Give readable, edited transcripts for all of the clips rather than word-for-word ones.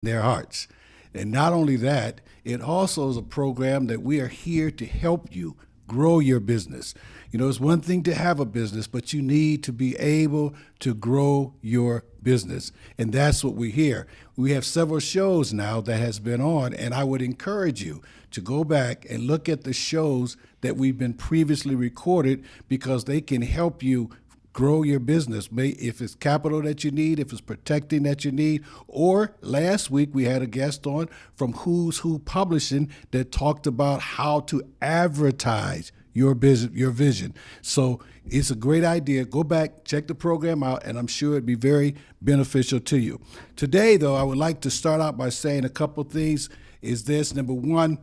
their hearts. And not only that, it also is a program that we are here to help you grow your business. You know, it's one thing to have a business, but you need to be able to grow your business. And that's what we hear. We have several shows now that has been on, and I would encourage you to go back and look at the shows that we've been previously recorded because they can help you grow your business. If it's capital that you need, if it's protecting that you need, or last week we had a guest on from Who's Who Publishing that talked about how to advertise your business, your vision. So it's a great idea. Go back, check the program out, and I'm sure it'd be very beneficial to you. Today, though, I would like to start out by saying a couple things. Is this number one?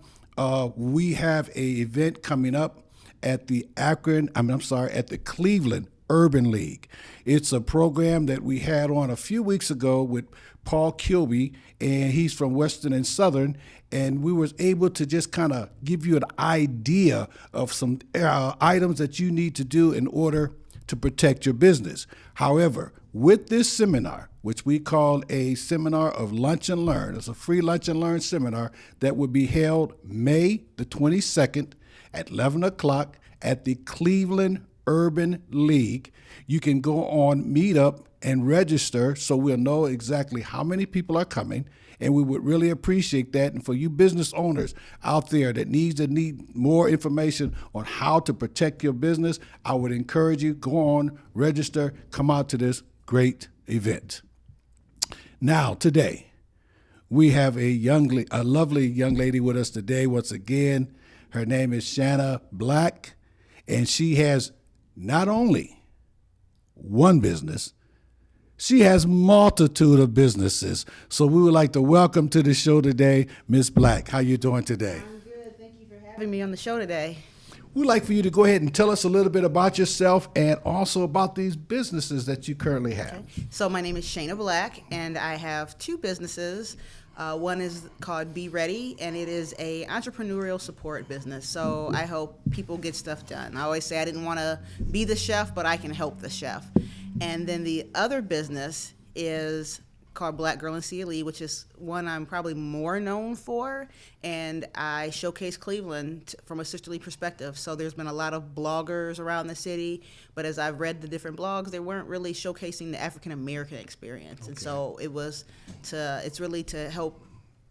We have a event coming up at the at the Cleveland Urban League. It's a program that we had on a few weeks ago with Paul Kilby, and he's from Western and Southern, and we was able to just kind of give you an idea of some items that you need to do in order to protect your business. However, with this seminar, which we call a seminar of lunch and learn, it's a free lunch and learn seminar that will be held May the 22nd at 11 o'clock at the Cleveland Urban League. You can go on Meetup and register so we'll know exactly how many people are coming, and we would really appreciate that. And for you business owners out there that need more information on how to protect your business, I would encourage you, go on, register, come out to this great event. Now, today, we have a lovely young lady with us today once again. Her name is Shanna Black, and she has not only one business, she has multitude of businesses. So we would like to welcome to the show today, Miss Black. How you doing today? I'm good. Thank you for having me on the show today. We'd like for you to go ahead and tell us a little bit about yourself and also about these businesses that you currently have. Okay. So my name is Shayna Black, and I have two businesses. One is called Be Ready, and it is a entrepreneurial support business. So I help people get stuff done. I always say I didn't want to be the chef, but I can help the chef. And then the other business is called Black Girl in CLE, which is one I'm probably more known for, and I showcase Cleveland from a sisterly perspective. So there's been a lot of bloggers around the city, but as I've read the different blogs, they weren't really showcasing the African American experience. Okay. And so it's really to help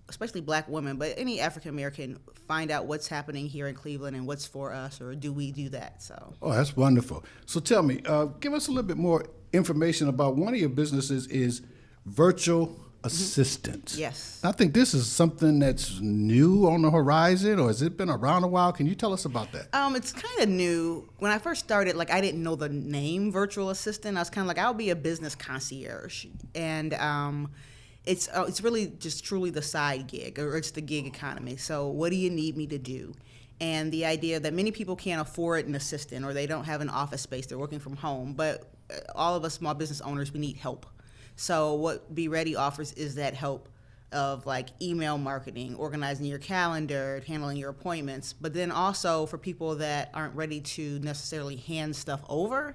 especially Black women, but any African American, find out what's happening here in Cleveland and what's for us, or do we do that? So. Oh, that's wonderful. So tell me, give us a little bit more information about one of your businesses is virtual assistant. Yes. I think this is something that's new on the horizon, or has it been around a while? Can you tell us about that? It's kind of new. When I first started, I didn't know the name virtual assistant. I was kind of like, I'll be a business concierge. And it's really just truly the side gig, or it's the gig economy. So what do you need me to do? And the idea that many people can't afford an assistant, or they don't have an office space, they're working from home, but all of us small business owners, we need help. So what Be Ready offers is that help of email marketing, organizing your calendar, handling your appointments, but then also for people that aren't ready to necessarily hand stuff over,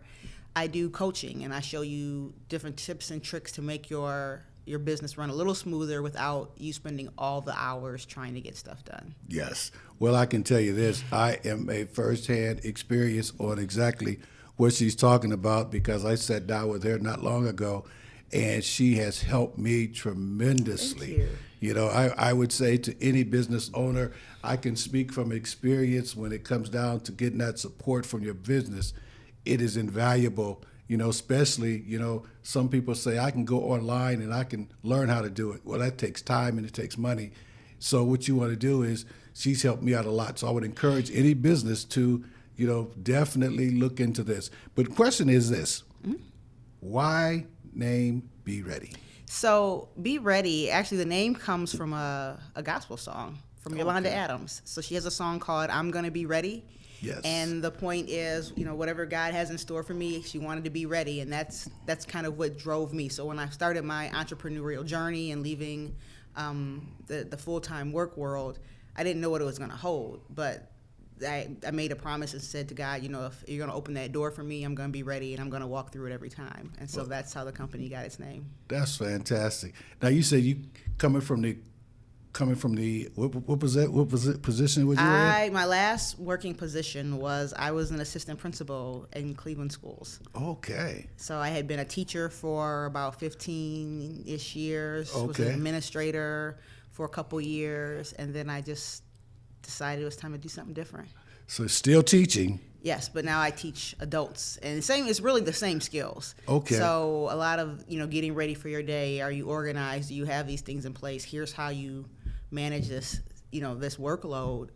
I do coaching, and I show you different tips and tricks to make your business run a little smoother without you spending all the hours trying to get stuff done. Yes. Well, I can tell you this. I am a firsthand experience on exactly what she's talking about, because I sat down with her not long ago, and she has helped me tremendously. Thank you. You know, I would say to any business owner, I can speak from experience when it comes down to getting that support from your business. It is invaluable. You know, especially, some people say, I can go online and I can learn how to do it. Well, that takes time and it takes money. So what you want to do is, she's helped me out a lot. So I would encourage any business to, definitely look into this. But the question is this, why name Be Ready? So Be Ready, actually the name comes from a gospel song from Yolanda Adams. So she has a song called I'm Gonna Be Ready. Yes. And the point is, whatever God has in store for me, she wanted to be ready, and that's kind of what drove me. So when I started my entrepreneurial journey and leaving the full-time work world, I didn't know what it was going to hold, but I made a promise and said to God, if you're going to open that door for me, I'm going to be ready and I'm going to walk through it every time. And so that's how the company got its name. That's fantastic. Now you said you coming from the what was that? What was it position was you in? My last working position was I was an assistant principal in Cleveland schools. Okay. So I had been a teacher for about 15-ish years. Was an Okay. administrator for a couple years, and then I just decided it was time to do something different. So still teaching. Yes, but now I teach adults, and it's really the same skills. Okay. So a lot of getting ready for your day. Are you organized? Do you have these things in place? Here's how you manage this this workload.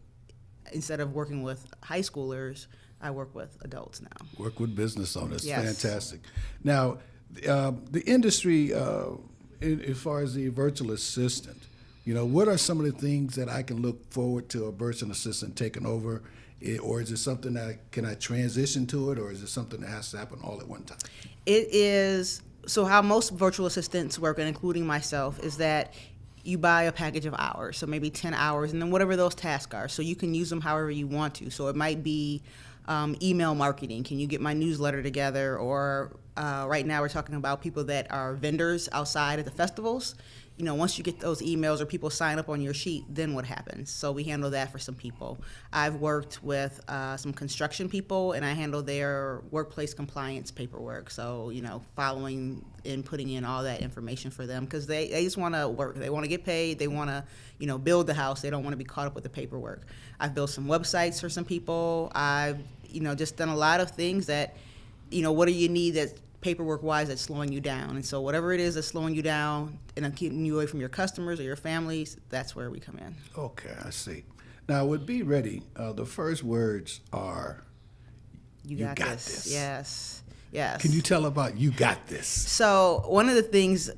Instead of working with high schoolers, I work with adults now. Work with business owners. Yes. Fantastic. Now, the industry, as far as the virtual assistant, what are some of the things that I can look forward to a virtual assistant taking over? Or is it something that can I transition to it, or is it something that has to happen all at one time? It is. So how most virtual assistants work, and including myself, is that you buy a package of hours, so maybe 10 hours, and then whatever those tasks are. So you can use them however you want to. So it might be email marketing. Can you get my newsletter together? Or right now we're talking about people that are vendors outside at the festivals. Once you get those emails or people sign up on your sheet, then what happens? So we handle that for some people. I've worked with some construction people, and I handle their workplace compliance paperwork. So, following and putting in all that information for them, because they just want to work. They want to get paid. They want to, build the house. They don't want to be caught up with the paperwork. I've built some websites for some people. I've, just done a lot of things that, what do you need that paperwork-wise that's slowing you down? And so whatever it is that's slowing you down and keeping you away from your customers or your families, that's where we come in. Okay, I see. Now, with Be Ready, the first words are, You got this. Yes. Can you tell about You Got This? So one of the things,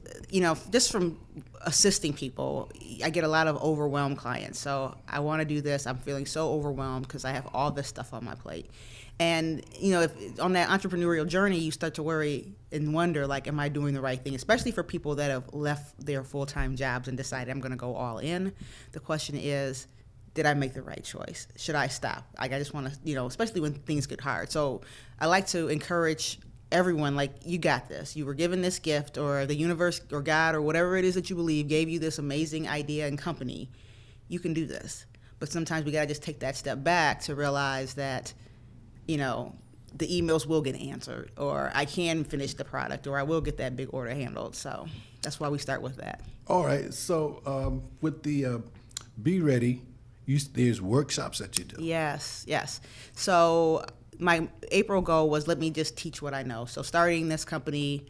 just from assisting people, I get a lot of overwhelmed clients. So I want to do this. I'm feeling so overwhelmed because I have all this stuff on my plate. And, if on that entrepreneurial journey, you start to worry and wonder, like, am I doing the right thing? Especially for people that have left their full-time jobs and decided I'm going to go all in. The question is, did I make the right choice? Should I stop? Like, I just want to, especially when things get hard. So I like to encourage everyone, like, you got this. You were given this gift, or the universe or God or whatever it is that you believe gave you this amazing idea and company. You can do this. But sometimes we got to just take that step back to realize that, the emails will get answered, or I can finish the product, or I will get that big order handled. So that's why we start with that. All right. So with the Be Ready, there's workshops that you do. Yes. So my April goal was, let me just teach what I know. So starting this company,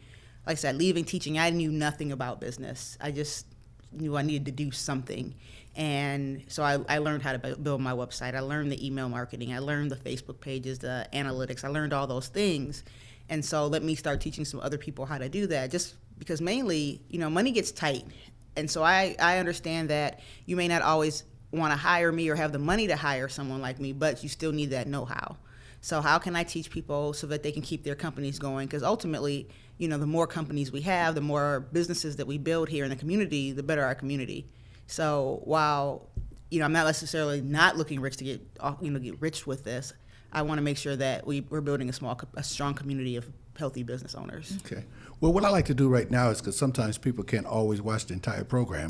like I said, leaving teaching, I knew nothing about business. I just knew I needed to do something. And so I learned how to build my website. I learned the email marketing. I learned the Facebook pages, the analytics. I learned all those things. And so let me start teaching some other people how to do that, just because mainly, money gets tight. And so I understand that you may not always want to hire me or have the money to hire someone like me, but you still need that know-how. So how can I teach people so that they can keep their companies going? Because ultimately, the more companies we have, the more businesses that we build here in the community, the better our community. So while, I'm not necessarily not looking rich to get rich with this, I want to make sure that we're building a strong community of healthy business owners. Okay. Well, what I like to do right now is, because sometimes people can't always watch the entire program,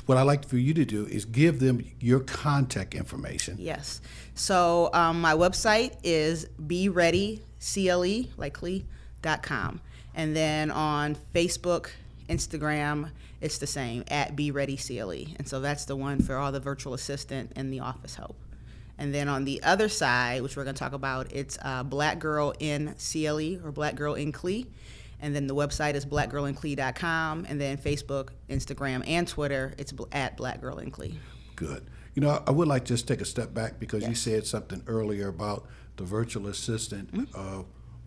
what I like for you to do is give them your contact information. Yes. So my website is BeReadyCLE, like Clee.com. And then on Facebook, Instagram, it's the same, at BeReadyCLE. And so that's the one for all the virtual assistant and the office help. And then on the other side, which we're going to talk about, it's Black Girl in CLE, or Black Girl in Clee. And then the website is blackgirlinclee.com. And then Facebook, Instagram, and Twitter, it's at Black Girl in Clee. Good. I would like to just take a step back, because you said something earlier about the virtual assistant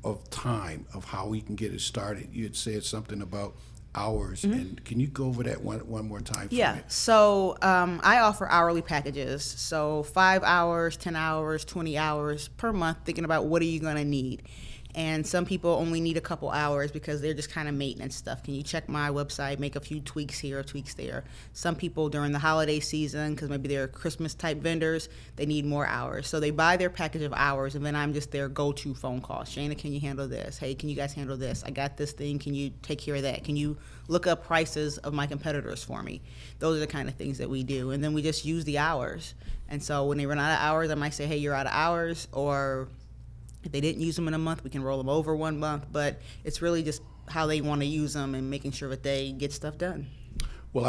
of time, of how we can get it started. You had said something about hours, and can you go over that one more time for me? So I offer hourly packages, so 5 hours, 10 hours, 20 hours per month, thinking about what are you going to need. And some people only need a couple hours because they're just kind of maintenance stuff. Can you check my website, make a few tweaks here, tweaks there? Some people during the holiday season, because maybe they're Christmas type vendors, they need more hours. So they buy their package of hours, and then I'm just their go-to phone call. Shayna, can you handle this? Hey, can you guys handle this? I got this thing. Can you take care of that? Can you look up prices of my competitors for me? Those are the kind of things that we do. And then we just use the hours. And so when they run out of hours, I might say, hey, you're out of hours, or if they didn't use them in a month, we can roll them over 1 month. But it's really just how they want to use them and making sure that they get stuff done. Well,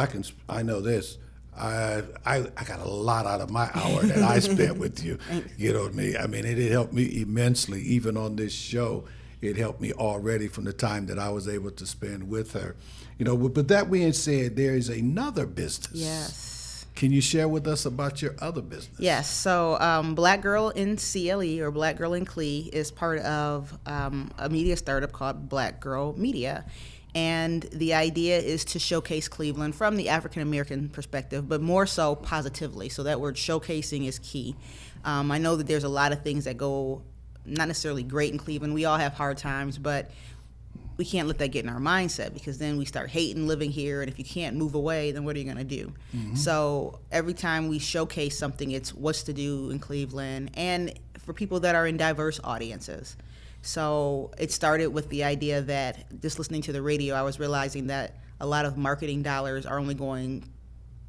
I know this. I got a lot out of my hour that I spent with you. You know what I mean? I mean, it helped me immensely. Even on this show, it helped me already from the time that I was able to spend with her. You know, but that being said, there is another business. Yes. Can you share with us about your other business? Yes. So Black Girl in CLE, or Black Girl in CLE, is part of a media startup called Black Girl Media. And the idea is to showcase Cleveland from the African American perspective, but more so positively. So that word showcasing is key. I know that there's a lot of things that go not necessarily great in Cleveland. We all have hard times, but we can't let that get in our mindset, because then we start hating living here, and if you can't move away, then what are you going to do? Mm-hmm. So every time we showcase something, it's what's to do in Cleveland, and for people that are in diverse audiences. So it started with the idea that just listening to the radio, I was realizing that a lot of marketing dollars are only going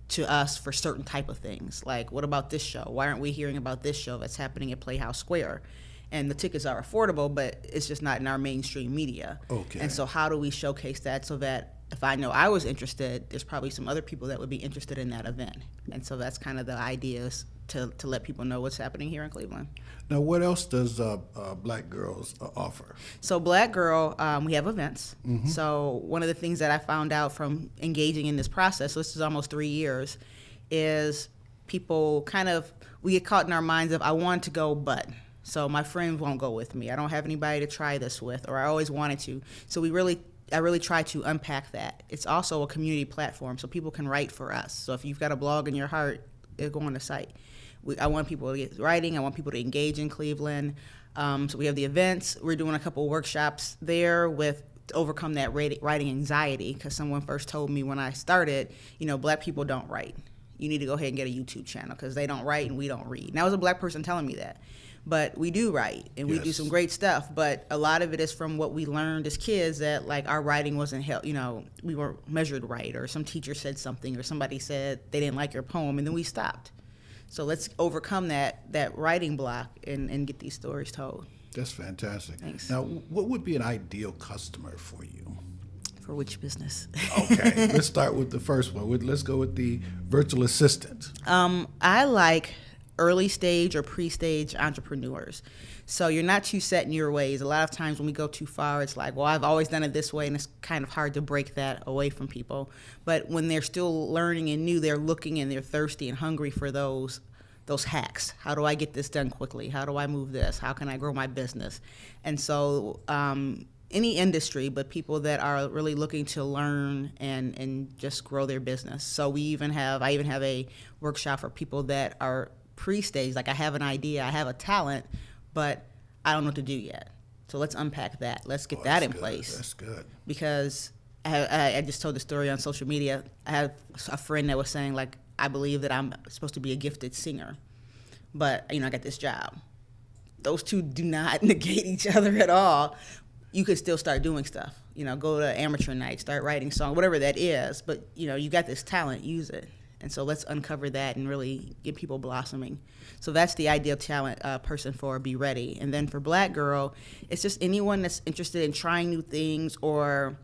to us for certain type of things. Like, what about this show? Why aren't we hearing about this show that's happening at Playhouse Square? And the tickets are affordable, but it's just not in our mainstream media. Okay. And so how do we showcase that so that if I know I was interested, there's probably some other people that would be interested in that event. And so that's kind of the idea, is to let people know what's happening here in Cleveland. Now, what else does Black Girls offer? So Black Girl, we have events. Mm-hmm. So one of the things that I found out from engaging in this process, so this is almost 3 years, is people we get caught in our minds of, I want to go, but. So my friends won't go with me. I don't have anybody to try this with, or I always wanted to. So I really try to unpack that. It's also a community platform, so people can write for us. So if you've got a blog in your heart, it'll go on the site. I want people to get writing. I want people to engage in Cleveland. So we have the events. We're doing a couple workshops there to overcome that writing anxiety, because someone first told me when I started, Black people don't write. You need to go ahead and get a YouTube channel, because they don't write and we don't read. And that was a Black person telling me that. But we do write, and we do some great stuff. But a lot of it is from what we learned as kids, that like our writing wasn't we weren't measured right, or some teacher said something, or somebody said they didn't like your poem, and then we stopped. So let's overcome that writing block and get these stories told. That's fantastic. Thanks. Now, what would be an ideal customer for you? For which business? Okay, let's start with the first one. Let's go with the virtual assistant. I like early stage or pre-stage entrepreneurs. So you're not too set in your ways. A lot of times when we go too far, it's like, well, I've always done it this way, and it's kind of hard to break that away from people. But when they're still learning and new, they're looking and they're thirsty and hungry for those hacks. How do I get this done quickly? How do I move this? How can I grow my business? And so any industry, but people that are really looking to learn and just grow their business. So I even have a workshop for people that are pre-stage, like I have an idea, I have a talent, but I don't know what to do yet. So let's unpack that. Let's get that in place. That's good. Because I just told the story on social media. I had a friend that was saying, like, I believe that I'm supposed to be a gifted singer, but I got this job. Those two do not negate each other at all. You could still start doing stuff. Go to amateur night, start writing songs, whatever that is. But you got this talent, use it. And so let's uncover that and really get people blossoming. So that's the ideal talent person for Be Ready. And then for Black Girl, it's just anyone that's interested in trying new things, or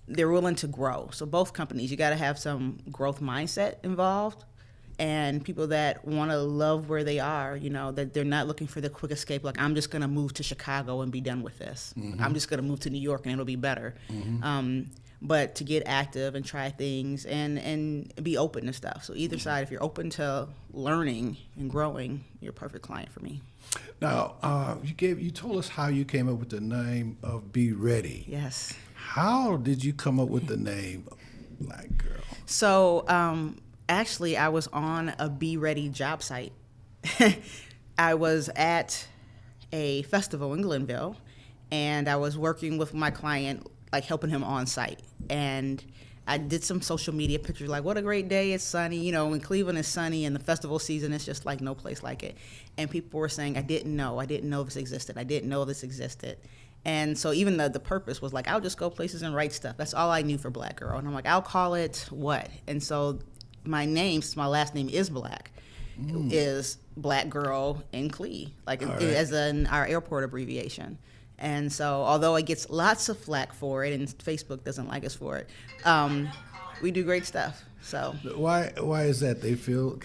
they're willing to grow. So both companies, you got to have some growth mindset involved, and people that want to love where they are, that they're not looking for the quick escape, like, I'm just going to move to Chicago and be done with this. Mm-hmm. I'm just going to move to New York and it'll be better. Mm-hmm. But to get active and try things and be open to stuff. So either side, if you're open to learning and growing, you're a perfect client for me. Now, you told us how you came up with the name of Be Ready. Yes. How did you come up with the name Black Girl? So actually, I was on a Be Ready job site. I was at a festival in Glenville, and I was working with my client, like helping him on site. And I did some social media pictures, like, what a great day, it's sunny. You know, when Cleveland is sunny and the festival season, it's just like no place like it. And people were saying, I didn't know this existed. I didn't know this existed. And so even the purpose was like, I'll just go places and write stuff. That's all I knew for Black Girl. And I'm like, I'll call it what? And so my name, since my last name is Black, is Black Girl in Clee, like as our airport abbreviation. And so although it gets lots of flack for it, and Facebook doesn't like us for it, we do great stuff. So why is that? They feel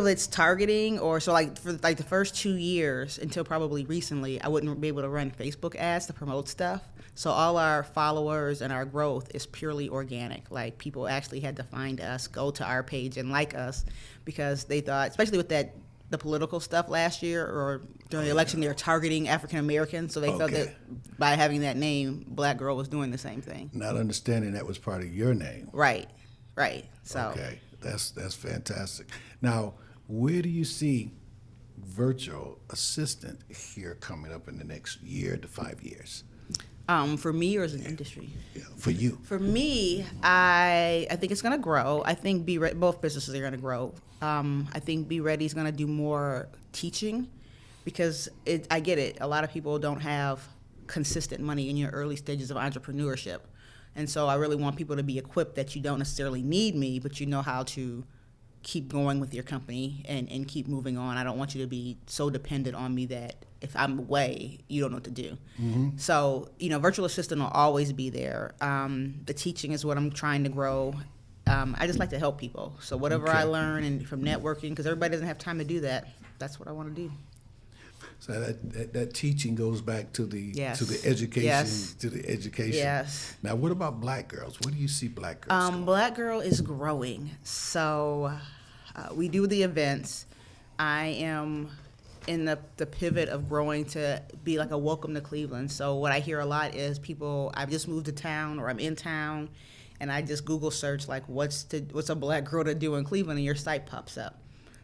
it's targeting, or so like for like the first 2 years until probably recently, I wouldn't be able to run Facebook ads to promote stuff. So all our followers and our growth is purely organic. Like people actually had to find us, go to our page and like us, because they thought, especially with the political stuff last year or during the election, they were targeting African Americans. So they felt that by having that name, Black Girl was doing the same thing. Not understanding that was part of your name. Right. So okay, that's fantastic. Now, where do you see virtual assistant here coming up in the next year to 5 years? For me, or as an industry? Yeah, for you. For me, I think it's going to grow. I think both businesses are going to grow. I think Be Ready is going to do more teaching, because I get it. A lot of people don't have consistent money in your early stages of entrepreneurship. And so I really want people to be equipped that you don't necessarily need me, but you know how to keep going with your company and keep moving on. I don't want you to be so dependent on me that if I'm away, you don't know what to do. Mm-hmm. So, virtual assistant will always be there. The teaching is what I'm trying to grow. I just like to help people. So whatever I learn and from networking, because everybody doesn't have time to do that, that's what I want to do. So that teaching goes back to the education. Yes. Now, what about Black girls? Where do you see Black girls going? Black Girl is growing. So we do the events. I am in the pivot of growing to be like a welcome to Cleveland. So what I hear a lot is people, I've just moved to town or I'm in town, and I just Google search like what's a Black girl to do in Cleveland, and your site pops up.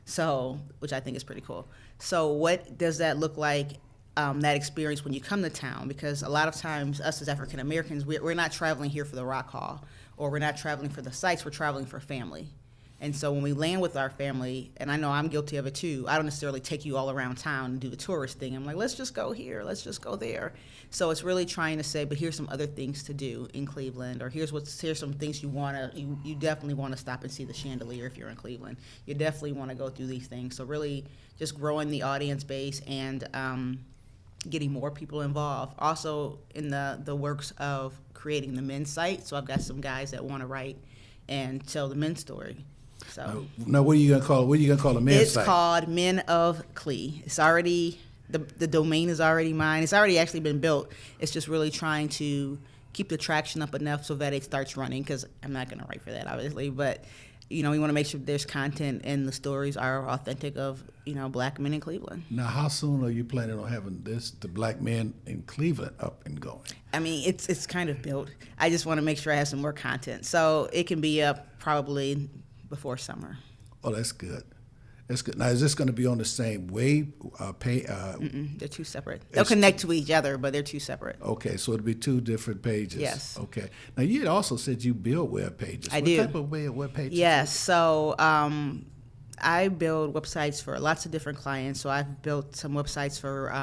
So, which I think is pretty cool. So what does that look like, that experience when you come to town? Because a lot of times us as African Americans, we're not traveling here for the Rock Hall, or we're not traveling for the sites, we're traveling for family. And so when we land with our family, and I know I'm guilty of it too, I don't necessarily take you all around town and do the tourist thing. I'm like, let's just go here, let's just go there. So it's really trying to say, but here's some other things to do in Cleveland, or here's some things you definitely want to stop and see the chandelier if you're in Cleveland. You definitely want to go through these things. So really just growing the audience base and getting more people involved. Also in the works of creating the men's site. So I've got some guys that want to write and tell the men's story. So now, what are you gonna call it? What are you gonna call a men's site? It's called Men of Clee. It's already the domain is already mine. It's already actually been built. It's just really trying to keep the traction up enough so that it starts running. Because I'm not gonna write for that, obviously, but we want to make sure there's content and the stories are authentic of Black men in Cleveland. Now, how soon are you planning on having the Black men in Cleveland up and going? I mean, it's kind of built. I just want to make sure I have some more content, so it can be up probably before summer. Oh, that's good. That's good. Now, is this going to be on the same wave? They're two separate. They'll connect to each other, but they're two separate. Okay, so it'll be two different pages. Yes. Okay. Now, you had also said you build web pages. I do. What type of web pages? Yes. So I build websites for lots of different clients. So I've built some websites for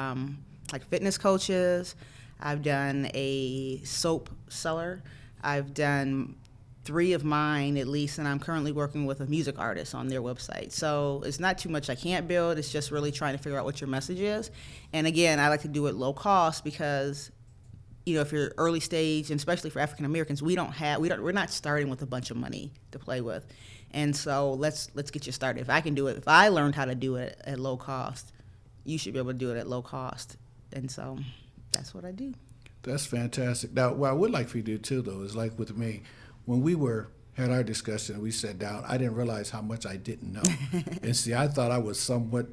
like fitness coaches. I've done a soap seller. I've done 3 of mine at least, and I'm currently working with a music artist on their website. So it's not too much I can't build. It's just really trying to figure out what your message is. And again, I like to do it low cost because, if you're early stage, and especially for African Americans, we're not starting with a bunch of money to play with. And so let's get you started. If I can do it, if I learned how to do it at low cost, you should be able to do it at low cost. And so that's what I do. That's fantastic. Now, what I would like for you to do too, though, is like with me, when we had our discussion and we sat down, I didn't realize how much I didn't know. And see, I thought I was somewhat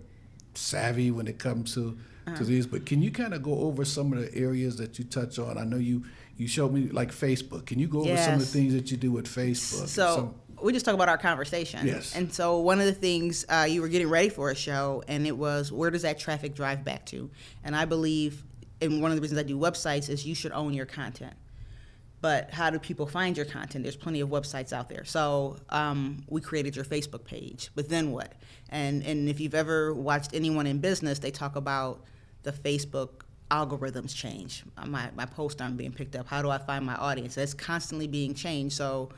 savvy when it comes to these, but can you kind of go over some of the areas that you touch on? I know you showed me like Facebook. Can you go over some of the things that you do with Facebook? So we just talk about our conversation. Yes. And so one of the things, you were getting ready for a show, and it was, where does that traffic drive back to? And I believe and one of the reasons I do websites is you should own your content. But how do people find your content? There's plenty of websites out there. So we created your Facebook page, but then what? And if you've ever watched anyone in business, they talk about the Facebook algorithms change. My posts aren't being picked up. How do I find my audience? That's constantly being changed. So,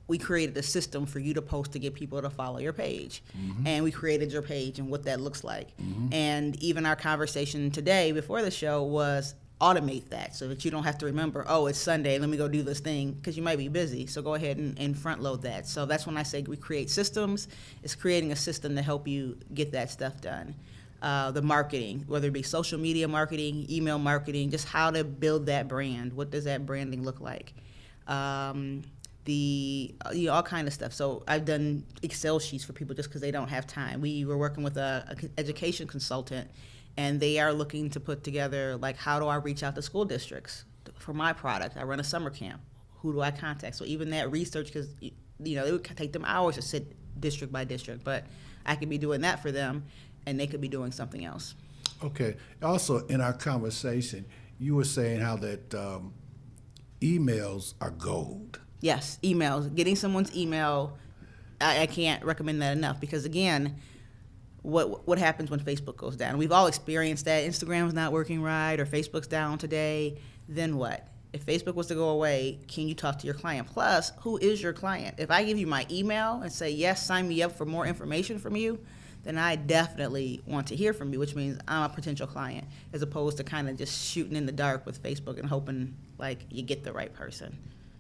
we created a system for you to post to get people to follow your page. Mm-hmm. And we created your page and what that looks like. Mm-hmm. And even our conversation today before the show was automate that so that you don't have to remember, oh, it's Sunday, let me go do this thing, because you might be busy. So go ahead and front load that. So that's when I say we create systems. It's creating a system to help you get that stuff done. The marketing, whether it be social media marketing, email marketing, just how to build that brand. What does that branding look like? All kind of stuff. So I've done Excel sheets for people just because they don't have time. We were working with a education consultant, and they are looking to put together, like, how do I reach out to school districts for my product? I run a summer camp. Who do I contact? So even that research, because it would take them hours to sit district by district, but I could be doing that for them, and they could be doing something else. Okay. Also, in our conversation, you were saying how that emails are gold. Yes, emails. Getting someone's email, I can't recommend that enough, because, again, what happens when Facebook goes down? We've all experienced that. Instagram's not working right, or Facebook's down today. Then what? If Facebook was to go away, can you talk to your client? Plus, who is your client? If I give you my email and say, yes, sign me up for more information from you, then I definitely want to hear from you, which means I'm a potential client, as opposed to kind of just shooting in the dark with Facebook and hoping, like, you get the right person.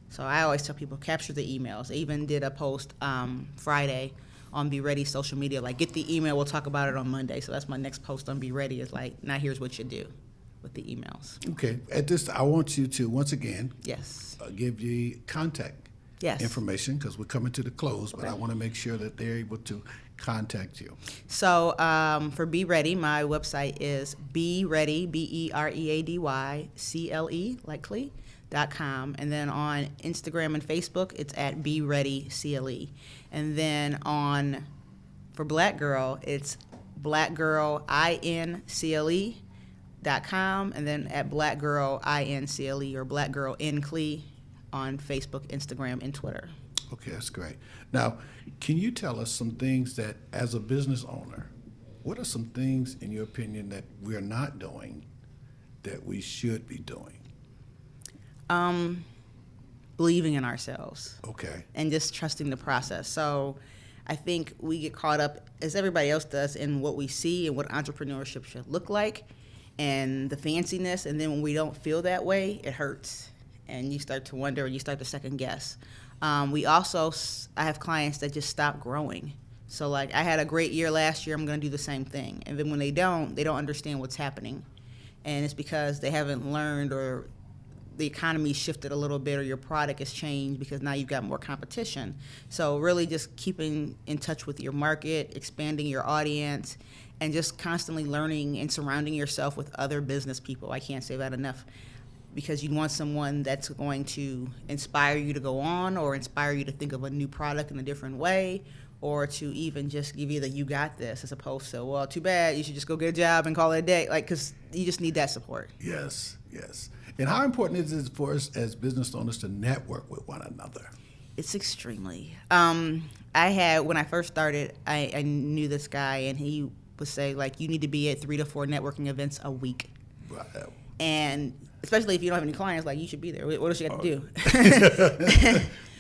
So I always tell people, capture the emails. I even did a post Friday on Be Ready social media, like, get the email, we'll talk about it on Monday. So that's my next post on Be Ready, is like, now here's what you do with the emails. Okay. At this, I want you to, once again, yes, give the contact information, because we're coming to the close, but I want to make sure that they're able to contact you. So for Be Ready, my website is BeReady, BeReadyCle, likely, .com, and then on Instagram and Facebook it's at BeReadyCle, and then for Black Girl it's blackgirlincle.com, and then at blackgirlincle or blackgirlincle on Facebook, Instagram, and Twitter. Okay, that's great. Now, can you tell us some things that, as a business owner, what are some things in your opinion that we're not doing that we should be doing? Believing in ourselves. Okay. And just trusting the process. So I think we get caught up, as everybody else does, in what we see and what entrepreneurship should look like and the fanciness. And then when we don't feel that way, it hurts. And you start to wonder, and you start to second guess. I have clients that just stop growing. So, like, I had a great year last year, I'm going to do the same thing. And then when they don't understand what's happening. And it's because they haven't learned, or the economy shifted a little bit, or your product has changed because now you've got more competition. So really just keeping in touch with your market, expanding your audience, and just constantly learning and surrounding yourself with other business people. I can't say that enough, because you want someone that's going to inspire you to go on, or inspire you to think of a new product in a different way, or to even just give you the "you got this," as opposed to, well, too bad, you should just go get a job and call it a day. Like, because you just need that support. Yes. And how important is it for us as business owners to network with one another? It's extremely. When I first started, I knew this guy, and he would say, like, you need to be at 3 to 4 networking events a week. Wow. And especially if you don't have any clients, like, you should be there. What else you got to do?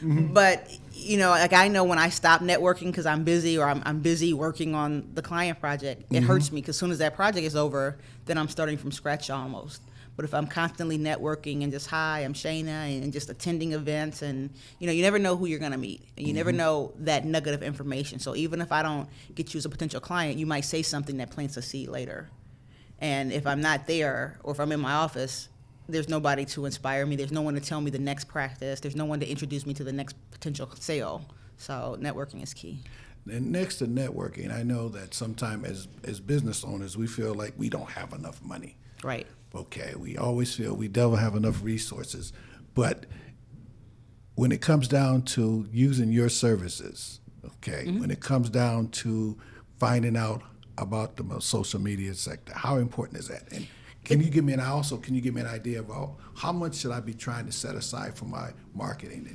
Mm-hmm. But, like, I know when I stop networking because I'm busy, or I'm busy working on the client project, it hurts me, because as soon as that project is over, then I'm starting from scratch almost. But if I'm constantly networking and just, hi, I'm Shayna, and just attending events, and, you never know who you're going to meet. And you never know that nugget of information. So even if I don't get you as a potential client, you might say something that plants a seed later. And if I'm not there, or if I'm in my office, there's nobody to inspire me. There's no one to tell me the next practice. There's no one to introduce me to the next potential sale. So networking is key. And next to networking, I know that sometimes as business owners, we feel like we don't have enough money. Right. Okay, we always feel we don't have enough resources. But when it comes down to using your services, okay, when it comes down to finding out about the social media sector, how important is that? And Can you give me an idea of how much should I be trying to set aside for my marketing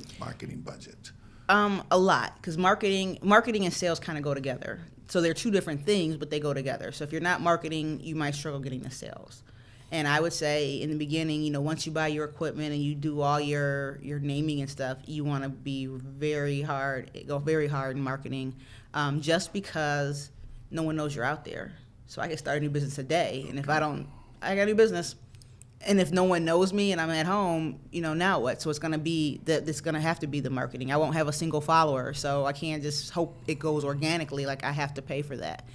budget? A lot, because marketing and sales kind of go together. So they're two different things, but they go together. So if you're not marketing, you might struggle getting the sales. And I would say in the beginning, once you buy your equipment and you do all your naming and stuff, you want to go very hard in marketing, just because no one knows you're out there. So I can start a new business today, and if I got a new business, and if no one knows me and I'm at home, now what? So it's going to have to be the marketing. I won't have a single follower, so I can't just hope it goes organically. Like, I have to pay for that.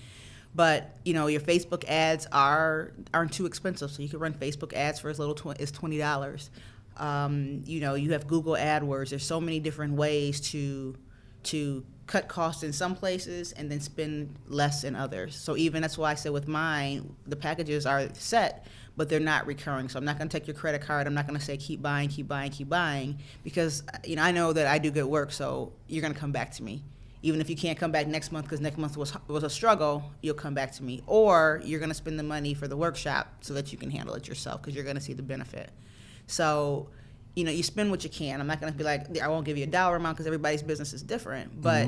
But, your Facebook ads aren't too expensive, so you can run Facebook ads for as little as $20. You have Google AdWords. There's so many different ways to cut costs in some places and then spend less in others. So even that's why I said with mine, the packages are set, but they're not recurring. So I'm not going to take your credit card. I'm not going to say keep buying, because I know that I do good work, so you're going to come back to me. Even if you can't come back next month because next month was a struggle, you'll come back to me. Or you're going to spend the money for the workshop so that you can handle it yourself, because you're going to see the benefit. So, you spend what you can. I'm not going to be like, I won't give you a dollar amount because everybody's business is different. But,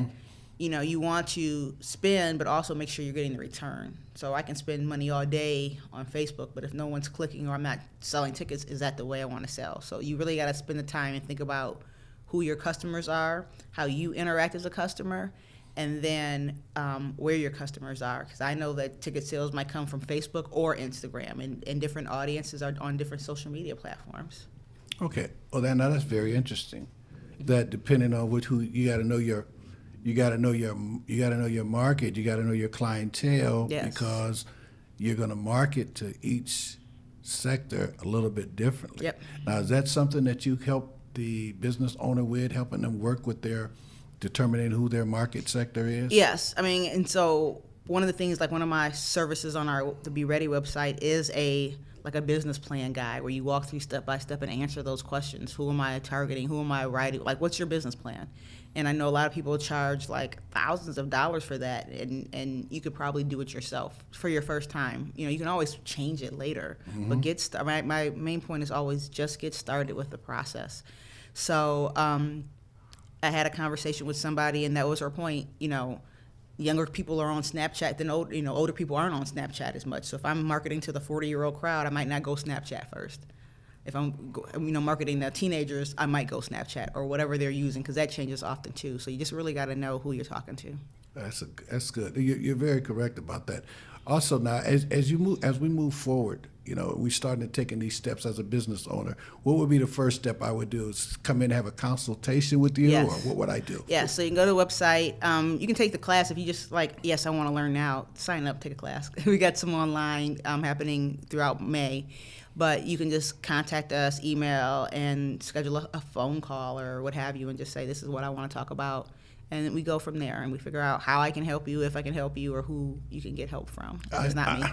you want to spend, but also make sure you're getting the return. So I can spend money all day on Facebook, but if no one's clicking or I'm not selling tickets, is that the way I want to sell? So you really got to spend the time and think about who your customers are, how you interact as a customer, and then where your customers are. Because I know that ticket sales might come from Facebook or Instagram, and different audiences are on different social media platforms. Okay. Well, now that's very interesting. That depending on who you got to know your market, you got to know your clientele, Yes. because you're going to market to each sector a little bit differently. Yep. Now, is that something that you help the business owner with, helping them work with their determining who their market sector is? Yes. And so one of the things, like one of my services on the Be Ready website is a business plan guide where you walk through step by step and answer those questions. Who am I targeting? Who am I writing? Like, what's your business plan? And I know a lot of people charge like thousands of dollars for that, and you could probably do it yourself for your first time. You can always change it later, but my main point is always just get started with the process. So I had a conversation with somebody, and that was her point. Younger people are on Snapchat than older people aren't on Snapchat as much. So if I'm marketing to the 40-year-old crowd, I might not go Snapchat first. If I'm marketing to teenagers, I might go Snapchat or whatever they're using, because that changes often too. So you just really got to know who you're talking to. That's good. You're very correct about that. Also, now as we move forward, we starting to taking these steps as a business owner. What would be the first step I would do? Is come in and have a consultation with you, Yes. or what would I do? Yeah, so you can go to the website. You can take the class if you just yes, I want to learn now. Sign up, take a class. We got some online happening throughout May. But you can just contact us, email, and schedule a phone call or what have you, and just say, this is what I want to talk about. And then we go from there, and we figure out how I can help you, if I can help you, or who you can get help from. It's not me.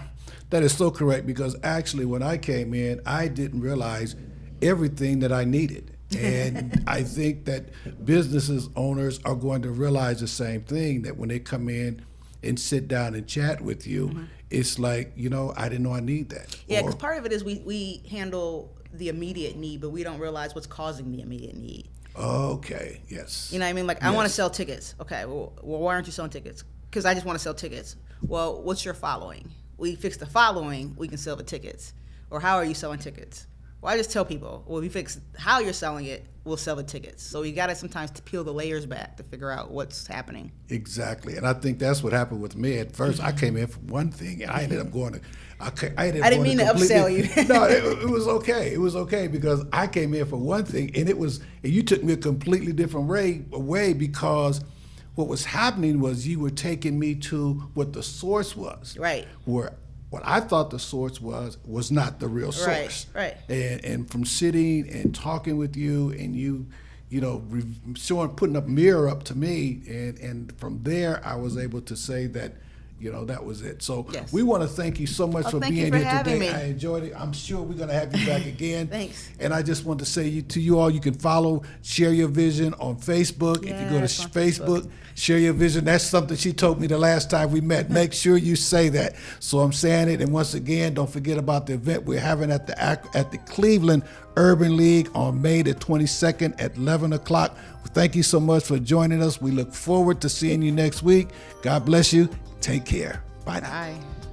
That is so correct, because actually when I came in, I didn't realize everything that I needed. And I think that businesses owners are going to realize the same thing, that when they come in and sit down and chat with you, it's like, I didn't know I need that. Yeah, because part of it is we handle the immediate need, but we don't realize what's causing the immediate need. Okay, yes. You know what I mean? Like, I want to sell tickets. Okay, well, why aren't you selling tickets? Because I just want to sell tickets. Well, what's your following? We fix the following, we can sell the tickets. Or how are you selling tickets? Well, I just tell people, well, if you fix how you're selling it, we'll sell the tickets. So you got to sometimes peel the layers back to figure out what's happening. Exactly. And I think that's what happened with me. At first, I came in for one thing, and I ended up going to... I didn't mean to upsell you. No, it was okay. It was okay, because I came in for one thing, and you took me a completely different way, because what was happening was you were taking me to what the source was. Right. Where what I thought the source was not the real source. Right. And from sitting and talking with you, and putting a mirror up to me, and from there I was able to say that, That was it. So Yes. we want to thank you so much for thank being you for here having today. me. I enjoyed it. I'm sure we're going to have you back again. Thanks. And I just want to say to you all, you can follow Share Your Vision on Facebook. If you go to Yes, on Facebook, Share Your Vision. That's something she told me the last time we met. Make sure you say that. So I'm saying it. And once again, don't forget about the event we're having at the Cleveland Urban League on May the 22nd at 11 o'clock. Thank you so much for joining us. We look forward to seeing you next week. God bless you. Take care. Bye now. Bye.